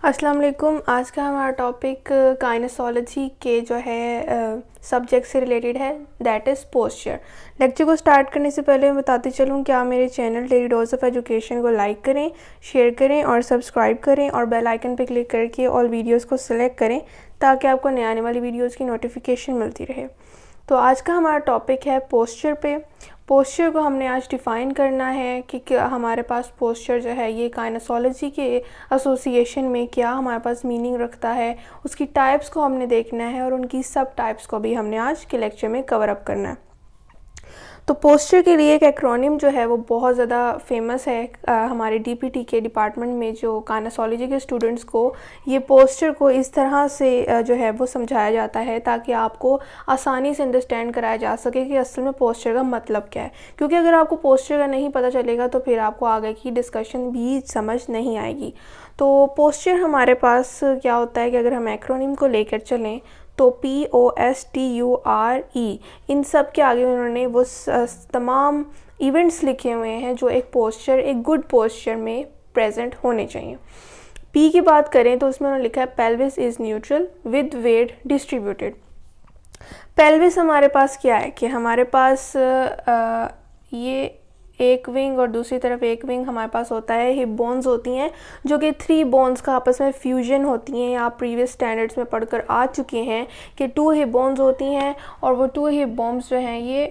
अस्सलाम वालेकुम। आज का हमारा टॉपिक काइनेसोलॉजी के जो है सब्जेक्ट से रिलेटेड है, दैट इज़ पोस्चर। लेक्चर को स्टार्ट करने से पहले मैं बताती चलूँ कि आप मेरे channel daily dose of education को लाइक करें, शेयर करें और सब्सक्राइब करें और बेल आइकन पर क्लिक करके ऑल वीडियोज़ को सिलेक्ट करें ताकि आपको नए आने वाली वीडियोज़ की नोटिफिकेशन मिलती रहे। तो आज का हमारा टॉपिक है पोस्चर पे। पोस्चर को हमने आज डिफ़ाइन करना है कि क्या हमारे पास पोस्चर जो है ये काइनेसोलॉजी के एसोसिएशन में क्या हमारे पास मीनिंग रखता है, उसकी टाइप्स को हमने देखना है और उनकी सब टाइप्स को भी हमने आज के लेक्चर में कवर अप करना है। तो पोस्चर के लिए एक एक्रोनिम जो है वो बहुत ज़्यादा फेमस है। हमारे डीपीटी के डिपार्टमेंट में जो काइनेसोलॉजी के स्टूडेंट्स को ये पोस्चर को इस तरह से जो है वो समझाया जाता है ताकि आपको आसानी से अंडरस्टैंड कराया जा सके कि असल में पोस्चर का मतलब क्या है, क्योंकि अगर आपको पोस्चर का नहीं पता चलेगा तो फिर आपको आगे की डिस्कशन भी समझ नहीं आएगी। तो पोस्चर हमारे पास क्या होता है कि अगर हम एक्रोनिम को लेकर चलें तो POSTURE इन सब के आगे उन्होंने वो तमाम इवेंट्स लिखे हुए हैं जो एक गुड पोस्चर में प्रेजेंट होने चाहिए। P की बात करें तो उसमें उन्होंने लिखा है pelvis is neutral with weight distributed. Pelvis हमारे पास क्या है कि हमारे पास ये एक विंग और दूसरी तरफ एक विंग हमारे पास होता है। हिप बोन्स होती हैं जो कि 3 बोन्स का आपस में फ्यूजन होती हैं। आप प्रीवियस स्टैंडर्ड्स में पढ़कर आ चुके हैं कि 2 हिप बोन्स होती हैं और वो 2 हिप बोन्स जो हैं ये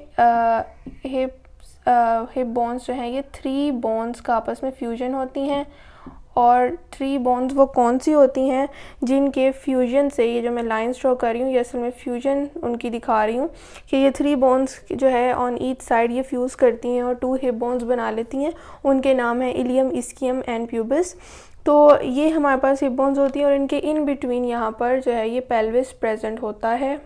हिप बोन्स जो हैं ये 3 बोन्स का आपस में फ्यूजन होती हैं। और 3 बोन्स वो कौन सी होती हैं जिनके फ्यूजन से, ये जो मैं लाइन ड्रॉ कर रही हूँ ये असल में फ्यूजन उनकी दिखा रही हूँ कि ये 3 बोन्स जो है ऑन ईच साइड ये फ्यूज़ करती हैं और 2 हिप बोन्स बना लेती हैं। उनके नाम है इलियम, इस्कियम एंड प्यूबिस। तो ये हमारे पास हिप बोन्स होती हैं और इनके इन बिटवीन यहाँ पर जो है ये पेल्विस प्रेजेंट होता है,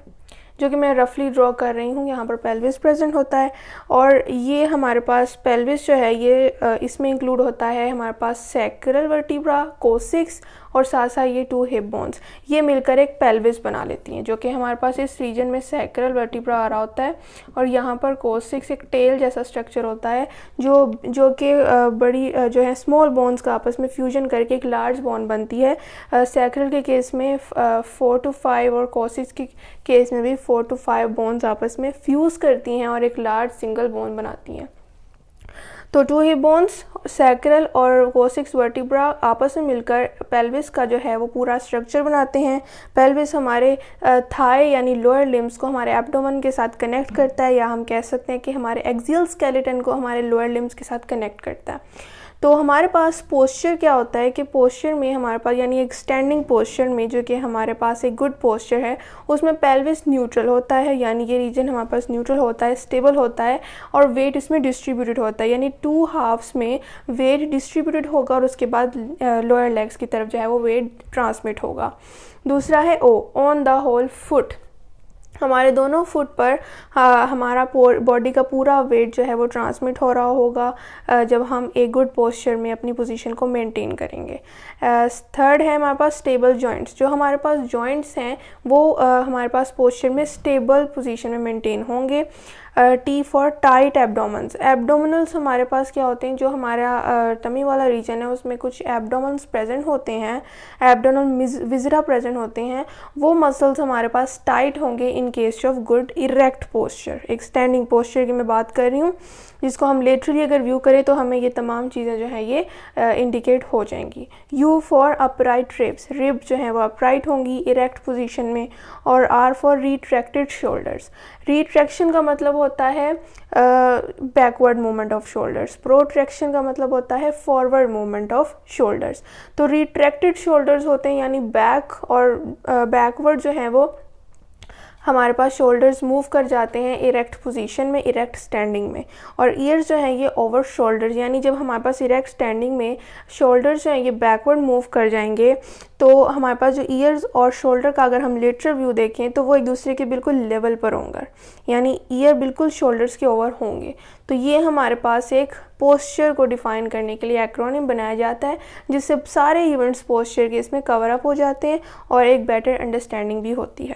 जो कि मैं रफली ड्रॉ कर रही हूँ। यहाँ पर पेल्विस प्रेजेंट होता है और ये हमारे पास पेल्विस जो है ये इसमें इंक्लूड होता है हमारे पास सैक्रल वर्टिब्रा, कोसिक्स और साथ साथ ये 2 हिप बोन्स, ये मिलकर एक पेल्विस बना लेती हैं, जो कि हमारे पास इस रीजन में सैक्रल वर्टिब्रा आ रहा होता है और यहाँ पर कोसिक्स एक टेल जैसा स्ट्रक्चर होता है जो कि बड़ी जो है स्मॉल बोन्स का आपस में फ्यूजन करके एक लार्ज बोन बनती है। सैक्रल के केस में 4 to 5 और कोसिक्स के केस में भी 4 to 5 बोन्स आपस में फ्यूज़ करती हैं और एक लार्ज सिंगल बोन बनाती हैं। तो 2 हिप बोन्स, सैक्रल और कोसिक्स वर्टिब्रा आपस में मिलकर पेल्विस का जो है वो पूरा स्ट्रक्चर बनाते हैं। पेल्विस हमारे थाई यानी लोअर लिम्स को हमारे एब्डोमेन के साथ कनेक्ट करता है, या हम कह सकते हैं कि हमारे एक्सियल स्केलेटन को हमारे लोअर लिम्स के साथ कनेक्ट करता है। तो हमारे पास पोस्चर क्या होता है कि पोस्चर में हमारे पास यानी एक स्टैंडिंग पोस्चर में जो कि हमारे पास एक गुड पोस्चर है उसमें पेल्विस न्यूट्रल होता है, यानी ये रीजन हमारे पास न्यूट्रल होता है, स्टेबल होता है और वेट इसमें डिस्ट्रीब्यूटेड होता है, यानी 2 हाफ्स में वेट डिस्ट्रीब्यूटेड होगा और उसके बाद लोअर लेग्स की तरफ जो है वो वेट ट्रांसमिट होगा। दूसरा है O, on the whole foot. हमारे दोनों फुट पर हमारा बॉडी का पूरा वेट जो है वो ट्रांसमिट हो रहा होगा जब हम एक गुड पोस्चर में अपनी पोजीशन को मेंटेन करेंगे। थर्ड है हमारे पास स्टेबल जॉइंट्स। जो हमारे पास जॉइंट्स हैं वो हमारे पास पोस्चर में स्टेबल पोजीशन में मेंटेन होंगे। T for tight abdomens. Abdominals हमारे पास क्या होते हैं, जो हमारा टमी वाला रीजन है उसमें कुछ एब्डोमेंस प्रेजेंट होते हैं, एब्डोमिनल विजरा प्रेजेंट होते हैं, वो मसल्स हमारे पास टाइट होंगे in case of good erect posture. एक स्टैंडिंग पोस्चर की मैं बात कर रही हूँ, जिसको हम लेटरली अगर व्यू करें तो हमें ये तमाम चीज़ें जो है ये इंडिकेट हो जाएंगी। U for upright ribs. Rib जो है वो अपराइट होंगी इरेक्ट पोजीशन में। और R for retracted shoulders. Retraction का मतलब होता है backward movement off shoulders, protraction का मतलब होता है फॉरवर्ड मूवमेंट ऑफ शोल्डर्स। तो रिट्रैक्टेड शोल्डर्स होते हैं यानी बैक और बैकवर्ड जो है वो हमारे पास शोल्डर्स मूव कर जाते हैं इरेक्ट पोजीशन में, इरेक्ट स्टैंडिंग में। और ईयर्स जो हैं ये ओवर शोल्डर्स, यानी जब हमारे पास इरेक्ट स्टैंडिंग में शोल्डर्स जो हैं ये बैकवर्ड मूव कर जाएंगे तो हमारे पास जो ईयर्स और शोल्डर का अगर हम लेटरल व्यू देखें तो वो एक दूसरे के बिल्कुल लेवल पर होंगे, यानी ईयर बिल्कुल शोल्डर्स के ओवर होंगे। तो ये हमारे पास एक पोस्चर को डिफ़ाइन करने के लिए एक्रोनिम बनाया जाता है, जिससे सारे इवेंट्स पोस्चर के इसमें कवर अप हो जाते हैं और एक बेटर अंडरस्टैंडिंग भी होती है।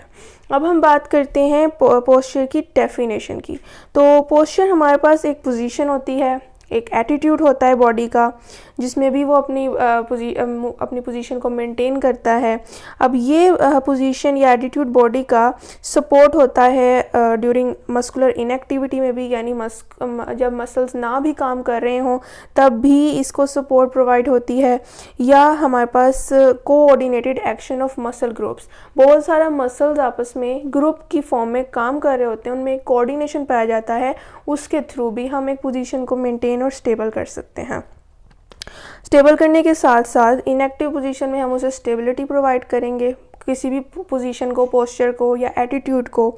अब हम बात करते हैं पोस्चर की डेफिनेशन की। तो पोस्चर हमारे पास एक पोजीशन होती है, एक एटीट्यूड होता है बॉडी का, जिसमें भी वो अपनी पोजीशन को मेंटेन करता है। अब ये पोजीशन या एटीट्यूड बॉडी का सपोर्ट होता है ड्यूरिंग मस्कुलर इनएक्टिविटी में भी, यानी जब मसल्स ना भी काम कर रहे हों तब भी इसको सपोर्ट प्रोवाइड होती है। या हमारे पास coordinated action of muscle groups, बहुत सारा मसल्स आपस में ग्रुप की फॉर्म में काम कर रहे होते हैं, उनमें एक कोऑर्डिनेशन पाया जाता है, उसके थ्रू भी हम एक पोजीशन को मेंटेन और स्टेबल कर सकते हैं। स्टेबल करने के साथ साथ इनएक्टिव पोजीशन में हम उसे स्टेबिलिटी प्रोवाइड करेंगे, किसी भी पोजीशन को, पोस्चर को या एटीट्यूड को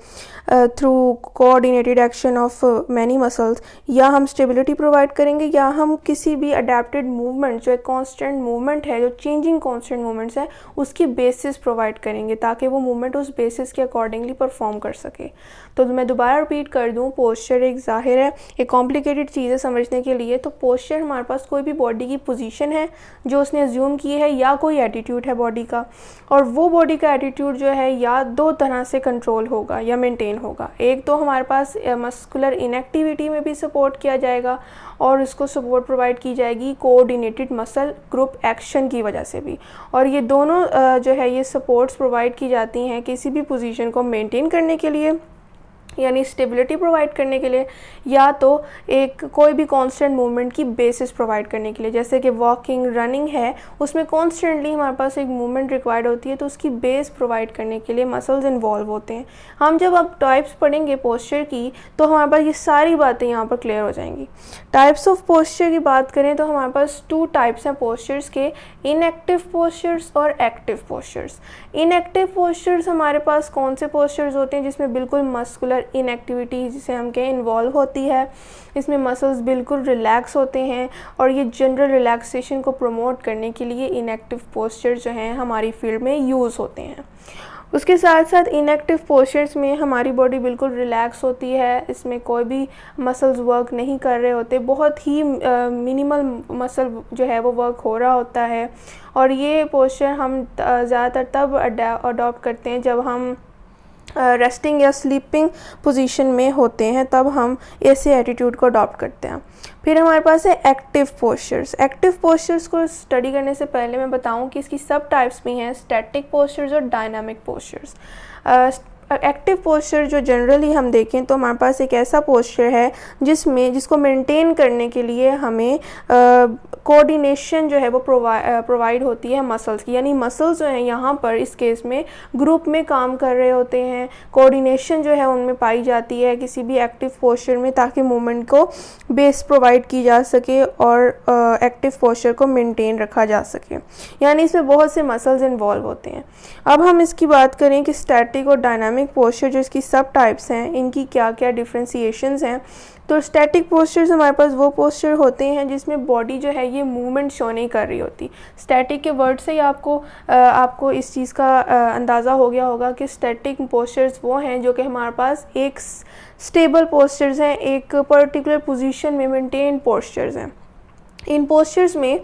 through coordinated action of many muscles, या हम स्टेबिलिटी प्रोवाइड करेंगे, या हम किसी भी अडेप्टेड मूवमेंट जो एक कांस्टेंट मूवमेंट है, जो चेंजिंग कांस्टेंट मूवमेंट्स है, उसकी बेसिस प्रोवाइड करेंगे ताकि वो मूवमेंट उस बेसिस के अकॉर्डिंगली परफॉर्म कर सके। तो मैं दोबारा रिपीट कर दूँ, पोस्चर एक ज़ाहिर है एक कॉम्प्लिकेटेड चीज़ है समझने के लिए। तो पोस्चर हमारे पास कोई भी बॉडी की पोजीशन है जो उसने अज्यूम की है, या कोई एटीट्यूड है बॉडी का, और वो बॉडी का एटीट्यूड जो है या दो तरह से कंट्रोल होगा या मेंटेन होगा। एक तो हमारे पास मस्कुलर इनएक्टिविटी में भी सपोर्ट किया जाएगा और इसको सपोर्ट प्रोवाइड की जाएगी कोऑर्डिनेटेड मसल ग्रुप एक्शन की वजह से भी, और ये दोनों जो है ये सपोर्ट्स प्रोवाइड की जाती हैं किसी भी पोजीशन को मेंटेन करने के लिए, यानी स्टेबिलिटी प्रोवाइड करने के लिए, या तो एक कोई भी कांस्टेंट मूवमेंट की बेसिस प्रोवाइड करने के लिए। जैसे कि वॉकिंग, रनिंग है, उसमें कॉन्स्टेंटली हमारे पास एक मूवमेंट रिक्वायर्ड होती है, तो उसकी बेस प्रोवाइड करने के लिए मसल्स इन्वॉल्व होते हैं। हम जब अब टाइप्स पढ़ेंगे पोस्चर की तो हमारे पास ये सारी बातें यहाँ पर क्लियर हो जाएंगी। टाइप्स ऑफ पोस्चर की बात करें तो हमारे पास 2 टाइप्स हैं पोस्चर्स के, इनएक्टिव पोस्चर्स और एक्टिव पोस्चर्स। इनएक्टिव पोस्चर्स हमारे पास कौन से पोस्चर्स होते हैं जिसमें बिल्कुल मस्कुलर इनएक्टिविटी जिसे हम कहें इन्वॉल्व होती है, इसमें मसल्स बिल्कुल रिलैक्स होते हैं, और ये जनरल रिलैक्सेशन को प्रमोट करने के लिए इनएक्टिव पोस्चर जो हैं हमारी फील्ड में यूज़ होते हैं। उसके साथ साथ इनएक्टिव पोस्चर्स में हमारी बॉडी बिल्कुल रिलैक्स होती है, इसमें कोई भी मसल्स वर्क नहीं कर रहे होते, बहुत ही मिनिमल मसल जो है वो वर्क हो रहा होता है, और ये पोस्चर हम ज़्यादातर तब अडॉप्ट करते हैं जब हम रेस्टिंग या स्लीपिंग पोजीशन में होते हैं, तब हम ऐसे एटीट्यूड को अडॉप्ट करते हैं। फिर हमारे पास है एक्टिव पोस्चर्स। एक्टिव पोस्चर्स को स्टडी करने से पहले मैं बताऊं कि इसकी सब टाइप्स भी हैं, स्टैटिक पोस्चर्स और डायनामिक पोस्चर्स। एक्टिव पोस्चर जो जनरली हम देखें तो हमारे पास एक ऐसा पोस्चर है जिसको मेंटेन करने के लिए हमें कोऑर्डिनेशन जो है वो प्रोवाइड होती है मसल्स की, यानी मसल्स जो हैं यहाँ पर इस केस में ग्रुप में काम कर रहे होते हैं, कोऑर्डिनेशन जो है उनमें पाई जाती है किसी भी एक्टिव पोस्चर में, ताकि मूवमेंट को बेस प्रोवाइड की जा सके और एक्टिव पोस्चर को मेंटेन रखा जा सके, यानी इसमें बहुत से मसल्स इन्वॉल्व होते हैं। अब हम इसकी बात करें कि स्टैटिक और डायनामिक पोस्चर जो इसकी सब टाइप्स हैं, इनकी क्या क्या डिफ्रेंसिएशंस हैं। तो स्टैटिक पोस्चर्स हमारे पास वो पोस्चर होते हैं जिसमें बॉडी जो है ये मूवमेंट शो नहीं कर रही होती। स्टैटिक के वर्ड से ही आपको इस चीज़ का अंदाज़ा हो गया होगा कि स्टैटिक पोस्चर्स वो हैं जो कि हमारे पास एक स्टेबल पोस्चर्स हैं, एक पर्टिकुलर पोजीशन में मेंटेन पोस्चर्स हैं। इन पोस्चर्स में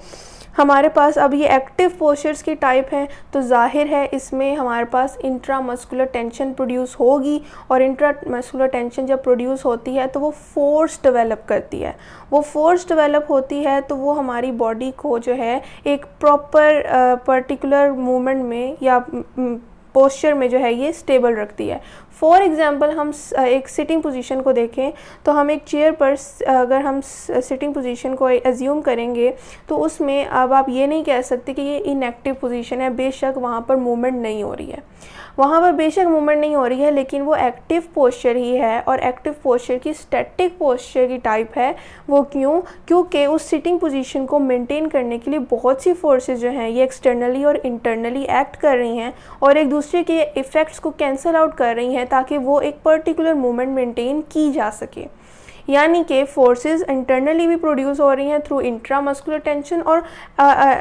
हमारे पास अब ये एक्टिव पोस्चर्स की टाइप हैं, तो जाहिर है इसमें हमारे पास इंट्रामस्कुलर टेंशन प्रोड्यूस होगी, और इंट्रामस्कुलर टेंशन जब प्रोड्यूस होती है तो वो फोर्स डेवलप करती है। वो फोर्स डेवलप होती है तो वो हमारी बॉडी को जो है एक प्रॉपर पर्टिकुलर मूवमेंट में या पोस्चर में जो है ये स्टेबल रखती है। फॉर एग्ज़ाम्पल हम एक सिटिंग पोजीशन को देखें तो हम एक चेयर पर अगर हम सिटिंग पोजीशन को एज्यूम करेंगे तो उसमें अब आप ये नहीं कह सकते कि ये इनएक्टिव पोजीशन है, बेशक वहाँ पर मूवमेंट नहीं हो रही है, वहाँ पर बेशक मूवमेंट नहीं हो रही है, लेकिन वो एक्टिव पोस्चर ही है, और एक्टिव पोस्चर की स्टैटिक पोस्चर की टाइप है। वो क्योंकि उस सिटिंग पोजीशन को मेंटेन करने के लिए बहुत सी फोर्सेस जो हैं ये एक्सटर्नली और इंटरनली एक्ट कर रही हैं और एक दूसरे के इफ़ेक्ट्स को कैंसिल आउट कर रही हैं ताकि वो एक पर्टिकुलर मूवमेंट मेंटेन की जा सके। यानी कि फोर्सेस इंटरनली भी प्रोड्यूस हो रही हैं थ्रू इंट्रामस्कुलर टेंशन, और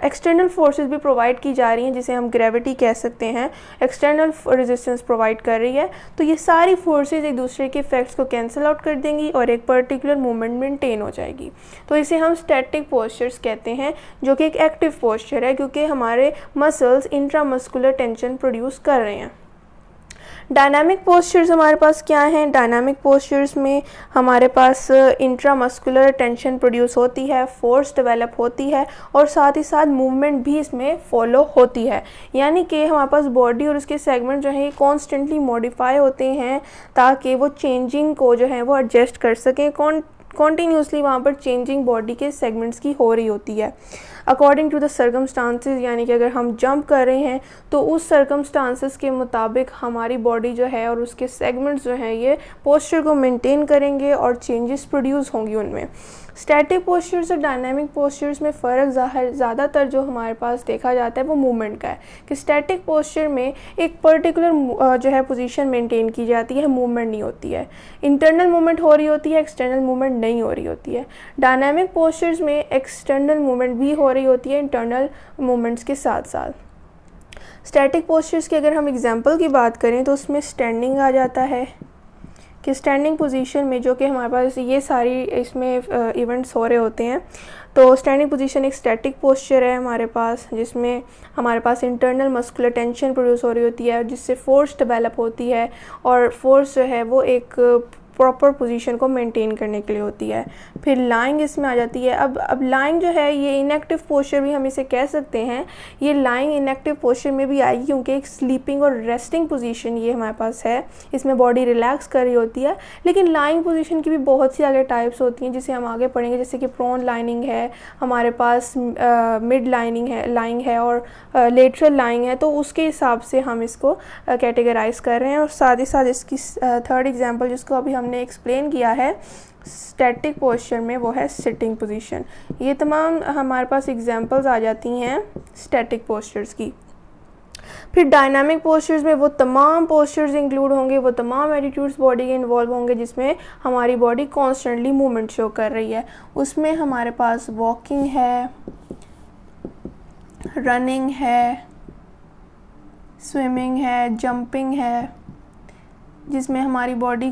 एक्सटर्नल फोर्सेस भी प्रोवाइड की जा रही हैं जिसे हम ग्रेविटी कह सकते हैं, एक्सटर्नल रेजिस्टेंस प्रोवाइड कर रही है। तो ये सारी फोर्सेस एक दूसरे के इफेक्ट्स को कैंसिल आउट कर देंगी और एक पर्टिकुलर मूवमेंट मेंटेन हो जाएगी। तो इसे हम स्टैटिक पोस्चर्स कहते हैं, जो कि एक एक्टिव पोस्चर है क्योंकि हमारे मसल्स इंट्रामस्कुलर टेंशन प्रोड्यूस कर रहे हैं। डायनामिक पोस्चर्स हमारे पास क्या हैं? डायनामिक पोस्चर्स में हमारे पास इंट्रामस्कुलर टेंशन प्रोड्यूस होती है, फोर्स डेवलप होती है और साथ ही साथ मूवमेंट भी इसमें फॉलो होती है। यानी कि हमारे पास बॉडी और उसके सेगमेंट जो हैं ये कॉन्स्टेंटली मॉडिफाई होते हैं ताकि वो चेंजिंग को जो है वो एडजस्ट कर सकें। कॉन्टीन्यूसली वहाँ पर चेंजिंग बॉडी के सेगमेंट्स की हो रही होती है अकॉर्डिंग टू द सर्कमस्टांसेस। यानी कि अगर हम जंप कर रहे हैं तो उस सर्कमस्टांसेस के मुताबिक हमारी बॉडी जो है और उसके सेगमेंट्स जो हैं ये पोस्चर को मेंटेन करेंगे और चेंजेस प्रोड्यूस होंगी उनमें। स्टैटिक पोस्चर्स और डायनामिक पोस्चर्स में फ़र्क ज़्यादातर जो हमारे पास देखा जाता है वो मूवमेंट का है कि स्टैटिक पोस्चर में एक पर्टिकुलर जो है पोजीशन मेंटेन की जाती है, मूवमेंट नहीं होती है। इंटरनल मूवमेंट हो रही होती है, एक्सटर्नल मूवमेंट नहीं हो रही होती है। डायनामिक पोस्चर्स में एक्सटर्नल मूवमेंट भी हो रही होती है इंटरनल मूवमेंट्स के साथ साथ। स्टैटिक पोस्चर्स की अगर हम एग्जांपल की बात करें तो उसमें स्टैंडिंग आ जाता है कि स्टैंडिंग पोजीशन में जो कि हमारे पास ये सारी इसमें इवेंट्स हो रहे होते हैं। तो स्टैंडिंग पोजीशन एक स्टैटिक पोस्चर है हमारे पास जिसमें हमारे पास इंटरनल मस्कुलर टेंशन प्रोड्यूस हो रही होती है जिससे फोर्स डेवलप होती है और फोर्स जो है वो एक प्रॉपर पोजीशन को मेंटेन करने के लिए होती है। फिर लाइंग इसमें आ जाती है। अब लाइंग जो है ये इनएक्टिव पोस्चर भी हम इसे कह सकते हैं। ये लाइंग इनएक्टिव पोस्चर में भी आएगी क्योंकि एक स्लीपिंग और रेस्टिंग पोजीशन ये हमारे पास है, इसमें बॉडी रिलैक्स कर रही होती है। लेकिन लाइंग पोजीशन की भी बहुत सी आगे टाइप्स होती हैं जिसे हम आगे पढ़ेंगे, जैसे कि प्रोन लाइनिंग है, हमारे पास मिड लाइंग है और लेटरल लाइंग है। तो उसके हिसाब से हम इसको कैटेगराइज कर रहे हैं। और साथ ही साथ इसकी थर्ड एग्जाम्पल जिसको अभी हमने एक्सप्लेन किया है स्टैटिक पोस्चर में वो है सिटिंग पोजीशन। ये तमाम हमारे पास एग्जांपल्स आ जाती हैं स्टैटिक पोस्चर्स की। फिर डायनामिक पोस्चर्स में वो तमाम पोस्चर्स इंक्लूड होंगे, वो तमाम एटीट्यूड्स बॉडी के इन्वॉल्व होंगे जिसमें हमारी बॉडी कॉन्स्टेंटली मूवमेंट शो कर रही है। उसमें हमारे पास वॉकिंग है, रनिंग है, स्विमिंग है, जंपिंग है, जिसमें हमारी बॉडी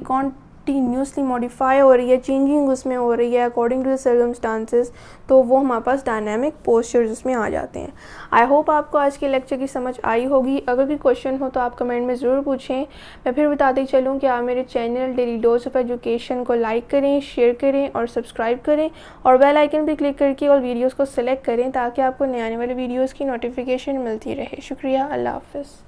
कंटिन्यूसली मॉडिफाई हो रही है, चेंजिंग उसमें हो रही है अकॉर्डिंग टू द सर्कमस्टांसेस। तो वो हमारे पास डायनामिक पोस्चर्स उसमें आ जाते हैं। आई होप आपको आज के लेक्चर की समझ आई होगी। अगर कोई क्वेश्चन हो तो आप कमेंट में ज़रूर पूछें। मैं फिर बताते चलूँ कि आप मेरे channel daily dose of education को लाइक करें, शेयर करें और सब्सक्राइब करें और बेल आइकन पर क्लिक करके और वीडियोज़ को सिलेक्ट करें ताकि आपको नए आने वाले वीडियोज़ की नोटिफिकेशन मिलती रहे। शुक्रिया, अल्लाह हाफ़िज़।